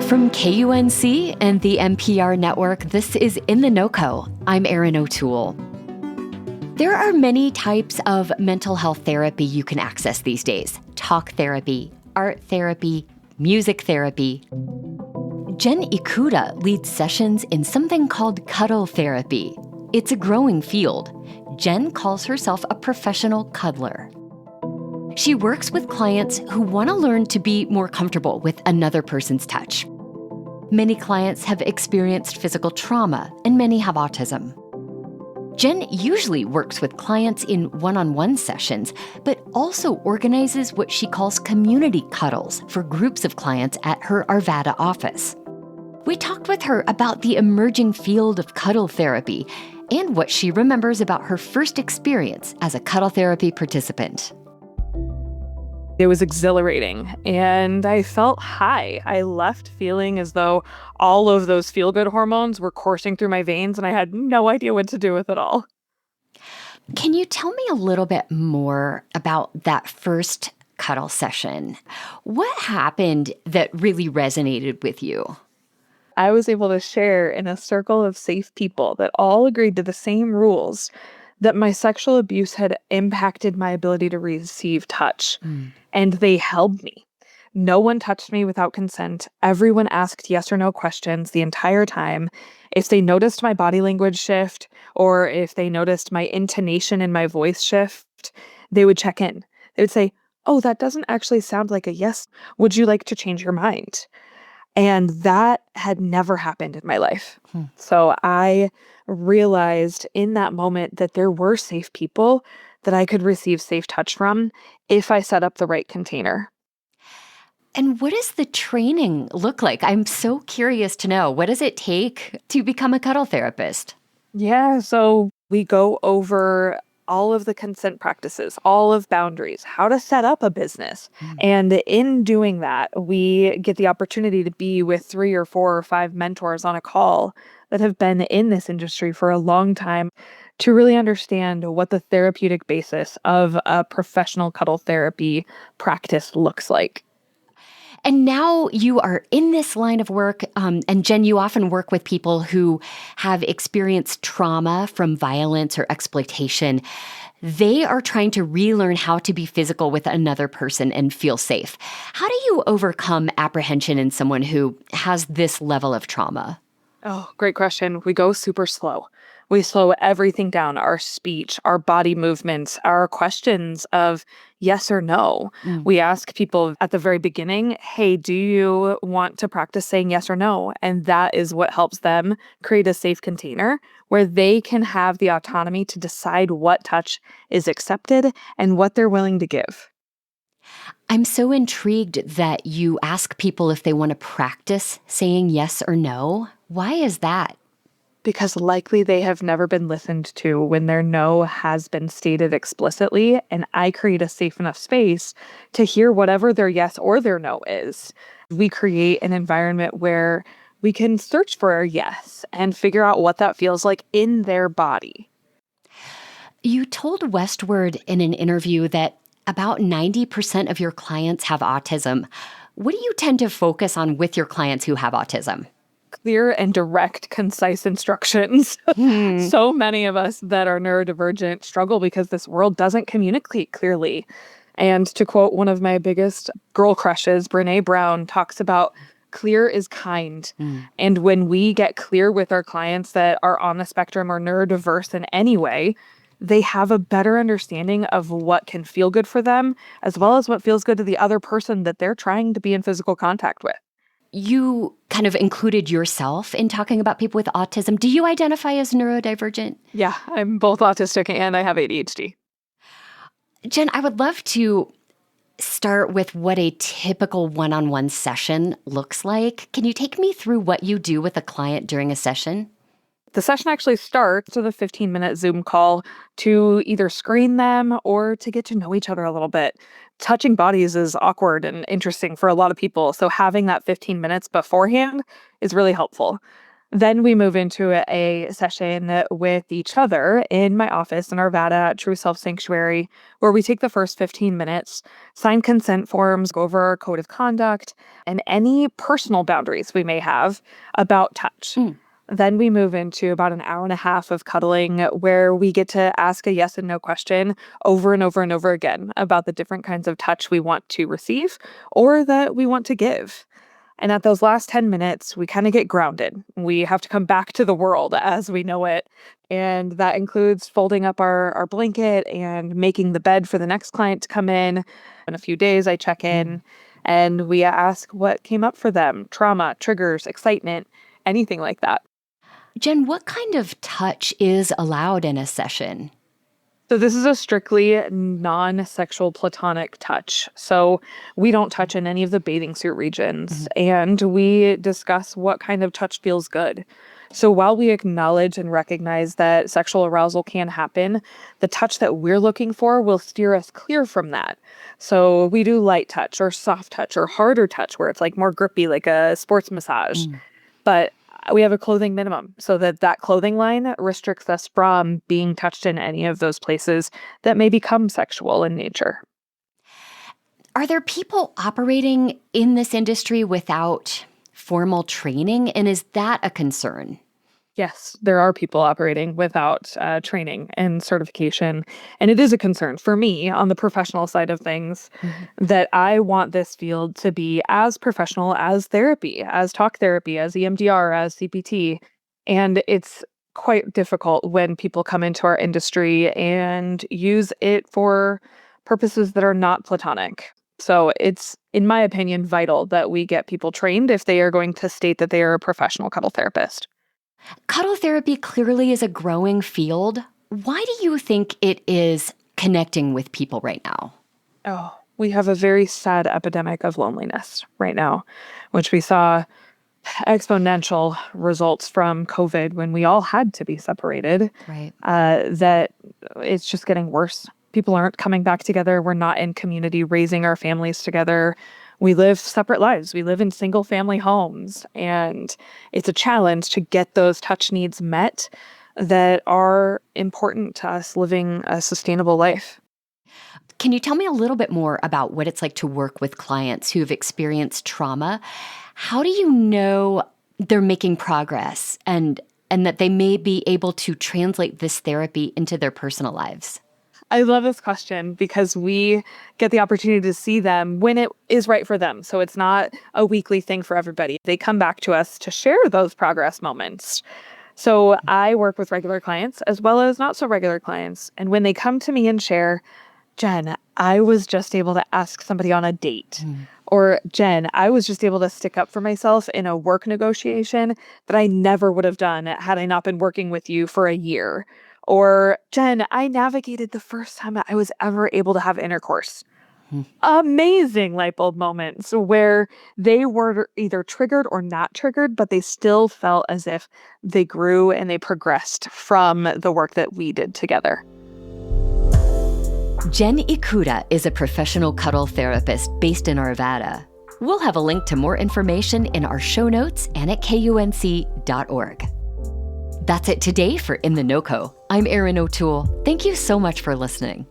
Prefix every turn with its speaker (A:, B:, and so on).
A: From KUNC and the NPR network, this is In The NoCo. I'm Erin O'Toole. There are many types of mental health therapy you can access these days. Talk therapy, art therapy, music therapy. Jen Ikuda leads sessions in something called Cuddle therapy. It's a growing field. Jen calls herself a professional cuddler. She works with clients who want to learn to be more comfortable with another person's touch. Many clients have experienced physical trauma, and many have autism. Jen usually works with clients in one-on-one sessions, but also organizes what she calls community cuddles for groups of clients at her Arvada office. We talked with her about the emerging field of cuddle therapy and what she remembers about her first experience as a cuddle therapy participant.
B: It was exhilarating, and I felt high. I left feeling as though all of those feel-good hormones were coursing through my veins, and I had no idea what to do with it all.
A: Can you tell me a little bit more about that first cuddle session? What happened that really resonated with you?
B: I was able to share in a circle of safe people that all agreed to the same rules, that my sexual abuse had impacted my ability to receive touch. And they held me. No one touched me without consent. Everyone asked yes or no questions the entire time. If they noticed my body language shift, or if they noticed my intonation in my voice shift, they would check in. They would say, "Oh, that doesn't actually sound like a yes. Would you like to change your mind?" And that had never happened in my life. So I realized in that moment that there were safe people that I could receive safe touch from if I set up the right container.
A: And what does the training look like? I'm so curious to know. What does it take to become a cuddle therapist?
B: Yeah, so we go over all of the consent practices, all of boundaries, how to set up a business. And in doing that, we get the opportunity to be with 3 or 4 or 5 mentors on a call that have been in this industry for a long time to really understand what the therapeutic basis of a professional cuddle therapy practice looks like.
A: And now you are in this line of work, and Jen, you often work with people who have experienced trauma from violence or exploitation. They are trying to relearn how to be physical with another person and feel safe. How do you overcome apprehension in someone who has this level of trauma?
B: Oh, great question. We go super slow. We slow everything down, our speech, our body movements, our questions of yes or no. We ask people at the very beginning, hey, do you want to practice saying yes or no? And that is what helps them create a safe container where they can have the autonomy to decide what touch is accepted and what they're willing to give.
A: I'm so intrigued that you ask people if they want to practice saying yes or no. Why is that?
B: Because likely they have never been listened to when their no has been stated explicitly, and I create a safe enough space to hear whatever their yes or their no is. We create an environment where we can search for a yes and figure out what that feels like in their body.
A: You told Westward in an interview that about 90% of your clients have autism. What do you tend to focus on with your clients who have autism?
B: Clear and direct, concise instructions. So many of us that are neurodivergent struggle because this world doesn't communicate clearly. And to quote one of my biggest girl crushes, Brene Brown talks about clear is kind. And when we get clear with our clients that are on the spectrum or neurodiverse in any way, they have a better understanding of what can feel good for them, as well as what feels good to the other person that they're trying to be in physical contact with.
A: You kind of included yourself in talking about people with autism. Do you identify as neurodivergent?
B: Yeah, I'm both autistic and I have ADHD.
A: Jen, I would love to start with what a typical one-on-one session looks like. Can you take me through what you do with a client during a session?
B: The session actually starts with a 15-minute Zoom call to either screen them or to get to know each other a little bit. Touching bodies is awkward and interesting for a lot of people, so having that 15 minutes beforehand is really helpful. Then we move into a session with each other in my office in Arvada at True Self Sanctuary, where we take the first 15 minutes, sign consent forms, go over our code of conduct, and any personal boundaries we may have about touch. Then we move into about an hour and a half of cuddling where we get to ask a yes and no question over and over and over again about the different kinds of touch we want to receive or that we want to give. And at those last 10 minutes, we kind of get grounded. We have to come back to the world as we know it. And that includes folding up our blanket and making the bed for the next client to come in. In a few days, I check in and we ask what came up for them, trauma, triggers, excitement, anything like that.
A: Jen, what kind of touch is allowed in a session?
B: So this is a strictly non-sexual platonic touch. So we don't touch in any of the bathing suit regions, and we discuss what kind of touch feels good. So while we acknowledge and recognize that sexual arousal can happen, the touch that we're looking for will steer us clear from that. So we do light touch or soft touch or harder touch where it's like more grippy, like a sports massage. But we have a clothing minimum so that clothing line restricts us from being touched in any of those places that may become sexual in nature.
A: Are there people operating in this industry without formal training? And is that a concern?
B: Yes, there are people operating without training and certification. And it is a concern for me on the professional side of things that I want this field to be as professional as therapy, as talk therapy, as EMDR, as CPT. And it's quite difficult when people come into our industry and use it for purposes that are not platonic. So it's, in my opinion, vital that we get people trained if they are going to state that they are a professional cuddle therapist.
A: Cuddle therapy clearly is a growing field. Why do you think it is connecting with people right now?
B: Oh, we have a very sad epidemic of loneliness right now, which we saw exponential results from COVID when we all had to be separated.
A: Right.
B: That it's just getting worse. People aren't coming back together. We're not in community raising our families together. We live separate lives. We live in single family homes. And it's a challenge to get those touch needs met that are important to us living a sustainable life.
A: Can you tell me a little bit more about what it's like to work with clients who've experienced trauma? How do you know they're making progress and that they may be able to translate this therapy into their personal lives?
B: I love this question because we get the opportunity to see them when it is right for them. So it's not a weekly thing for everybody. They come back to us to share those progress moments. So I work with regular clients as well as not so regular clients. And when they come to me and share, Jen, I was just able to ask somebody on a date. Or, Jen, I was just able to stick up for myself in a work negotiation that I never would have done had I not been working with you for a year. Or, Jen, I navigated the first time I was ever able to have intercourse. Amazing light bulb moments where they were either triggered or not triggered, but they still felt as if they grew and they progressed from the work that we did together.
A: Jen Ikuda is a professional cuddle therapist based in Arvada. We'll have a link to more information in our show notes and at KUNC.org. That's it today for In The NoCo. I'm Erin O'Toole. Thank you so much for listening.